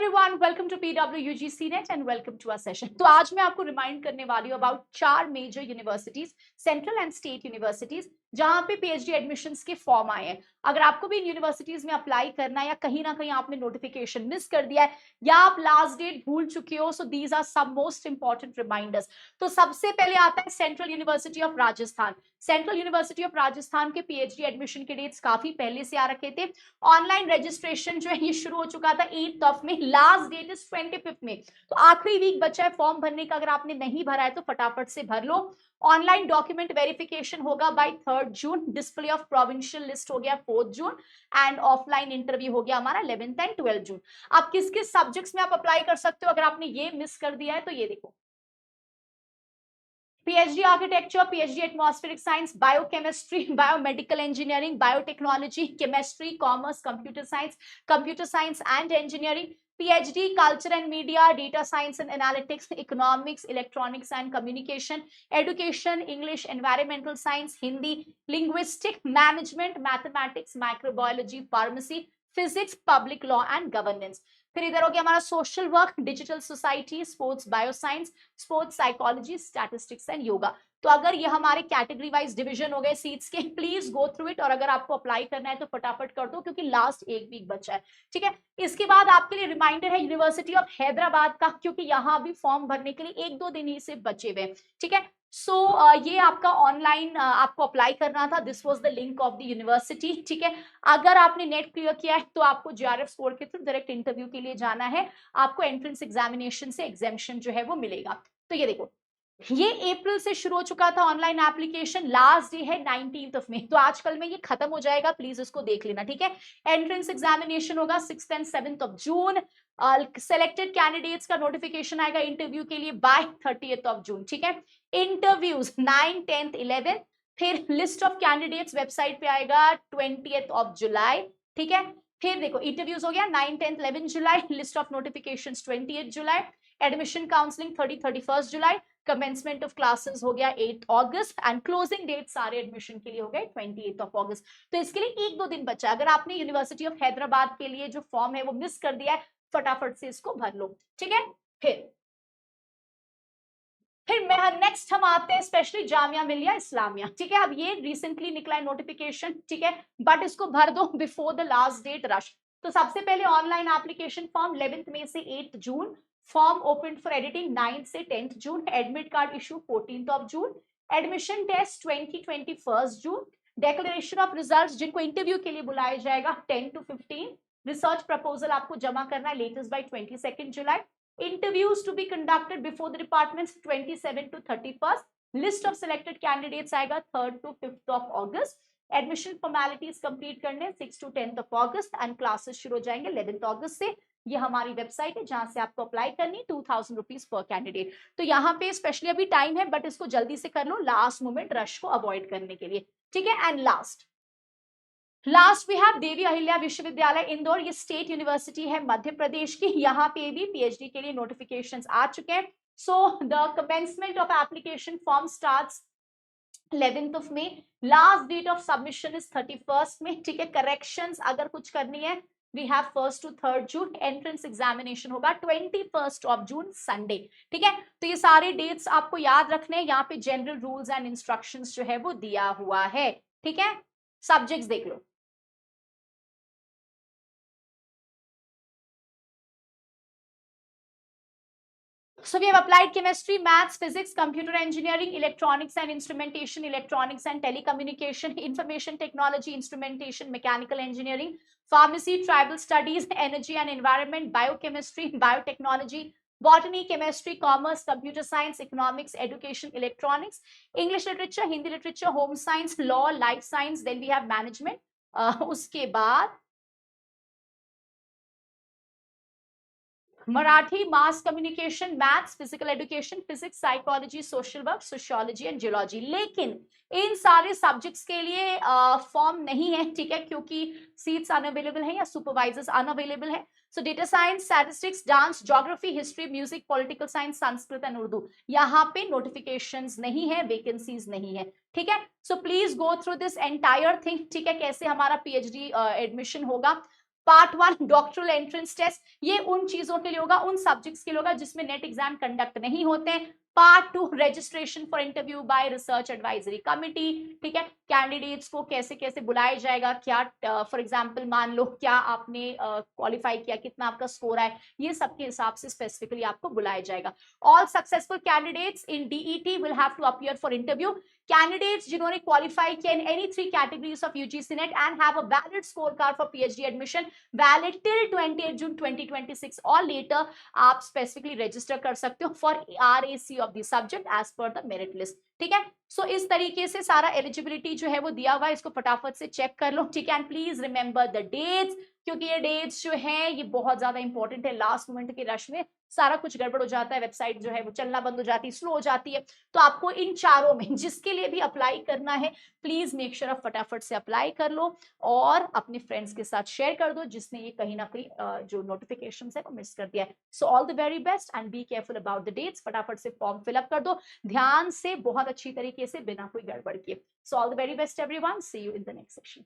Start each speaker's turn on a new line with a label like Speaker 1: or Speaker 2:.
Speaker 1: Everyone, welcome to PWUG net and welcome to our session. तो आज मैं आपको रिमाइंड करने वाली हूँ about 4 major universities, central and state universities, जहां पे पीएचडी एडमिशंस के फॉर्म आए हैं। अगर आपको भी इन यूनिवर्सिटीज में अप्लाई करना है या कहीं ना कहीं आपने नोटिफिकेशन मिस कर दिया है या आप लास्ट डेट भूल चुके हो, सो दीज आर सब मोस्ट इंपॉर्टेंट रिमाइंडर्स। तो सबसे पहले आता है central university of Rajasthan. Central university of Rajasthan के पीएचडी एडमिशन के डेट्स काफी पहले से आ रखे थे। ऑनलाइन रजिस्ट्रेशन जो है ये शुरू हो चुका था 8th ऑफ में, लास्ट डेट इज 25 में। तो आखिरी वीक बचा है फॉर्म भरने का। अगर आपने नहीं भरा है तो फटाफट से भर लो। ऑनलाइन डॉक्यूमेंट वेरिफिकेशन होगा by 3rd June. Display of provisional list हो गया 4th June and offline interview हो गया हमारा 11th एंड 12th जून। आप किस किस सब्जेक्ट्स में आप अप्लाई कर सकते हो अगर आपने ये मिस कर दिया है तो ये देखो, PhD architecture, PhD atmospheric science, biochemistry, biomedical engineering, biotechnology, chemistry, commerce, computer science and engineering, PhD culture and media, data science and analytics, economics, electronics and communication, education, English, environmental science, Hindi, linguistic, management, mathematics, microbiology, pharmacy, physics, public law and governance. फिर इधर हो गया हमारा social work, digital society, sports bioscience, sports psychology, statistics and yoga. तो अगर ये हमारे category wise division हो गए सीट्स के, प्लीज गो थ्रू इट। और अगर आपको अप्लाई करना है तो फटाफट कर दो क्योंकि लास्ट एक वीक बचा है। ठीक है, इसके बाद आपके लिए रिमाइंडर है यूनिवर्सिटी ऑफ हैदराबाद का, क्योंकि यहाँ भी फॉर्म भरने के लिए 1-2 दिन ही से बचे हुए। ठीक है, सो ये आपका ऑनलाइन आपको अप्लाई करना था। This was the link of the university. ठीक है, अगर आपने नेट क्लियर किया है तो आपको जीआरएफ स्कोर के थ्रू डायरेक्ट इंटरव्यू के लिए जाना है। आपको एंट्रेंस एग्जामिनेशन से एग्जामिशन जो है वो मिलेगा। तो ये देखो, ये अप्रैल से शुरू हो चुका था ऑनलाइन एप्लीकेशन, लास्ट डे है 19th ऑफ मई। तो आजकल में ये खत्म हो जाएगा, प्लीज इसको देख लेना। ठीक है, एंट्रेंस एग्जामिनेशन होगा 6th and 7th of June. Selected candidates का नोटिफिकेशन आएगा इंटरव्यू के लिए बाय 30th ऑफ जून। ठीक है, इंटरव्यूज 9, 10th, 11th। फिर लिस्ट ऑफ कैंडिडेट्स वेबसाइट पे आएगा 20th ऑफ जुलाई। ठीक है, फिर देखो इंटरव्यूज हो गया 9, 10th, 11 July, list of notifications 20th July, admission counselling 31st July, commencement of classes हो गया 8 अगस्त एंड क्लोजिंग डेट सारे एडमिशन के लिए हो गए 28th ऑफ अगस्त। तो इसके लिए 1-2 दिन बचा है। अगर आपने यूनिवर्सिटी ऑफ हैदराबाद के लिए जो फॉर्म है वो मिस कर दिया है, फटाफट से इसको भर लो। ठीक है, फिर नेक्स्ट हम आते हैं स्पेशली जामिया मिलिया इस्लामिया। ठीक है, अब ये रिसेंटली निकला है नोटिफिकेशन। ठीक है, बट इसको भर दो before the last date rush. तो सबसे पहले online application form 11th May से 8th June. Form open for editing 9th से 10th June. Admit card issue 14th of June. Admission test 21st June. Declaration of results जिनको interview के लिए बुलाया जाएगा 10 to 15। रिसर्च प्रपोजल आपको जमा करना है latest by 22nd July. Interviews to be conducted before the departments 27 to 31st. List of selected candidates आएगा 3rd to 5th of August. Admission formalities complete करने 6 to 10th of August and classes शुरू हो जाएंगे 11th August से। ये हमारी website है जहां से आपको अप्लाई करनी 2000 रुपीज पर कैंडिडेट। तो यहाँ पे स्पेशली अभी टाइम है बट इसको जल्दी से कर लो लास्ट मोमेंट रश को अवॉइड करने के लिए। ठीक है, and last we have Devi Ahilya विश्वविद्यालय इंदौर। ये स्टेट यूनिवर्सिटी है मध्य प्रदेश की। यहाँ पे भी पीएचडी के लिए नोटिफिकेशंस आ चुके हैं। So the commencement of application form starts 11th of May. Last date of submission is 31st May. ठीक है, करेक्शंस अगर कुछ करनी है we have 1st to 3rd June. Entrance examination होगा 21st ऑफ जून संडे। ठीक है, तो ये सारे डेट्स आपको याद रखने हैं। यहाँ पे जनरल रूल्स एंड इंस्ट्रक्शंस जो है वो दिया हुआ है। ठीक है, सब्जेक्ट्स देख लो। So we have applied chemistry, maths, physics, computer engineering, electronics and instrumentation, electronics and telecommunication, information technology, instrumentation, mechanical engineering, pharmacy, tribal studies, energy and environment, biochemistry, biotechnology, botany, chemistry, commerce, computer science, economics, education, electronics, English literature, Hindi literature, home science, law, life science, then we have management. उसके बाद Marathi, mass communication, maths, physical education, physics, psychology, social work, sociology and geology. लेकिन इन सारे subjects के लिए form नहीं है। ठीक है, क्योंकि सीट्स अनअवेलेबल है या सुपरवाइजर्स अनअवेलेबल है। सो data science, statistics, dance, geography, history, music, political science, Sanskrit and Urdu, यहाँ पे नोटिफिकेशंस नहीं है, वैकेंसीज नहीं है। ठीक है, so please go through this entire thing. ठीक है, कैसे हमारा पीएचडी एडमिशन होगा। पार्ट 1 डॉक्टरल एंट्रेंस टेस्ट, ये उन चीजों के लिए होगा, उन सब्जेक्ट्स के लिए होगा जिसमें नेट एग्जाम कंडक्ट नहीं होते हैं। Part 2 registration for interview by research advisory committee, ठीक है, कैंडिडेट्स को कैसे कैसे बुलाया जाएगा, क्या फॉर एग्जांपल मान लो क्या आपने क्वालिफाई किया, कितना आपका स्कोर है, ये सब के हिसाब से स्पेसिफिकली आपको बुलाया जाएगा। All successful candidates in DET will have to appear for interview. Candidates जिन्होंने क्वालिफाई किया in any 3 categories of UGC NET and have a valid score card for PhD admission valid till 28 June 2026 और later, आप specifically register कर सकते हो for RAC of the subject as per the merit list, ठीक है। सो इस तरीके से सारा एलिजिबिलिटी जो है वो दिया हुआ है, इसको फटाफट से चेक कर लो, ठीक है। And please remember the dates, क्योंकि ये डेट्स जो है ये बहुत ज्यादा इंपॉर्टेंट है। लास्ट मोमेंट के रश में सारा कुछ गड़बड़ हो जाता है, वेबसाइट जो है वो चलना बंद हो जाती है, स्लो हो जाती है। तो आपको इन चारों में जिसके लिए भी अप्लाई करना है, प्लीज मेक श्योर आप फटाफट से अप्लाई कर लो और अपने फ्रेंड्स के साथ शेयर कर दो जिसने ये कहीं ना कहीं जो नोटिफिकेशन है वो मिस कर दिया है। So all the very best and be careful about the dates. फटाफट से फॉर्म फिलअप कर दो ध्यान से, बहुत अच्छी तरीके से, बिना कोई गड़बड़ किए। So all the very best everyone, see you in the next session.